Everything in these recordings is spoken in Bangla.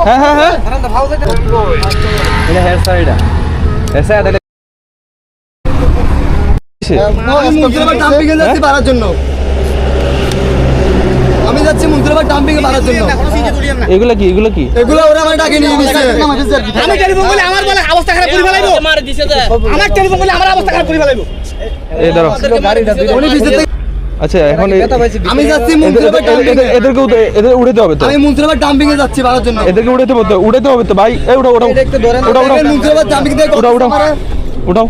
হ্যাঁ হ্যাঁ হ্যাঁ এটা হেয়ার সাইডা এসে আদলে ডাম্পিং এ যাচ্ছি বাড়ার জন্য আমি যাচ্ছি মুন্দ্রাবাদ ডাম্পিং এ বাড়ার জন্য এগুলা কি এগুলো ওরা আমার ডাকে নিয়ে গেছে আমি টেলিফোন করলে আমার বলে অবস্থা খারাপ করে ফেলাইবো আমার টেলিফোন করলে আমার অবস্থা খারাপ করে ফেলাইবো এই ধরো উনি ভিতর থেকে আচ্ছা এখন আমি যাচ্ছি মুন্দ্রাবাদ ডাম্পিং এ এদের উড়াতে হবে তো আমি মুন্দ্রাবাদ ডাম্পিং এ যাচ্ছি বাড়ার জন্য এদেরকে উড়াতে হবে তো ভাই এই উড়াও মুন্দ্রাবাদ ডাম্পিং থেকে উঠাও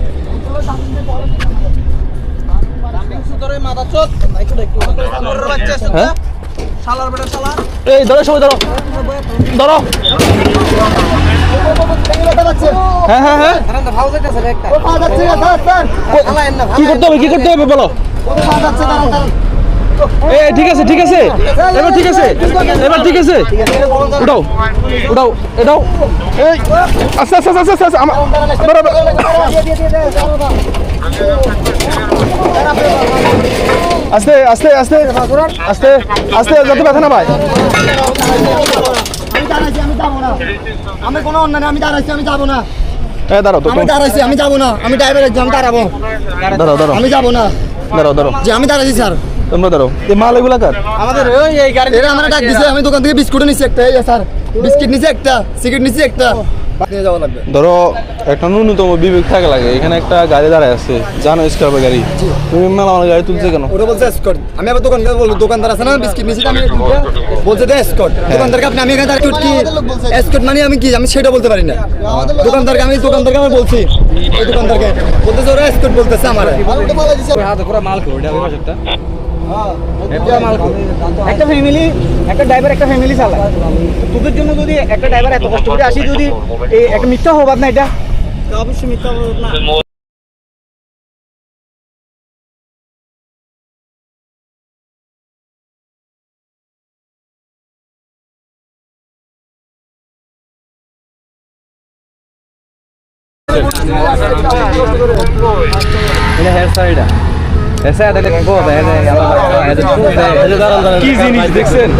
হ্যাঁ এই ধরো সবাই ধরো হ্যাঁ হ্যাঁ হ্যাঁ কি করতে হবে বলো ঠিক আছে এবার ঠিক আছে উঠাও এই আস্তে আস্তে যাতে ব্যথা না ভাই আমি কোনো অন্যায় আমি দাঁড়াইছি আমি যাবো না দাঁড়াও তো আমি দাঁড়াইছি আমি যাবো না আমি ড্রাইভার একজন দাঁড়াবো দাঁড়াও আমি যাবো না দাঁড়াও যে আমি দাঁড়াইছি স্যার তোমরা দাঁড়াও এই মাল এগুলা কার আমাদের এই গাড়ি এরা আমার ডাক দিছে আমি দোকান থেকে বিস্কুট নিছি একটা এই স্যার বিস্কিট নিছি একটা সিগারেট নিছি একটা নিয়ে যাওয়া লাগবে ধরো একটা ন্যূনতম বিবেক থাকা লাগে এখানে একটা গাড়ি দাঁড়ায় আছে জানো স্কার্পের গাড়ি তুমি মাল আমার গাড়ি তুলছে কেন ওরা বলছে এসকর্ট আমি আবার দোকানদার বলবো দোকানদার আছে না বিস্কিট নিছি আমি বলছে দে এসকর্ট দোকানদারকে আপনি আমি এখানে দাঁড়িয়ে কি এসকর্ট মানে আমি কি আমি সেটা বলতে পারি না দোকানদারকে আমি বলছি ওই দোকানদারকে বলতেছে ওরা এসকর্ট বলতেছে আমার হাতে পুরো মাল খাবো এটা একটা একটা ফ্যামিলি একটা ড্রাইভার একটা ফ্যামিলি চালায় তোদের জন্য যদি একটা ড্রাইভার এত কষ্ট করে আসি যদি এই একটা মিথ্যা হবাদ না এটা অবশ্যই মিথ্যা হবাদ না এটা হেয়ার সাইডা এসে আদলে কো কি জিনিস দেখছেন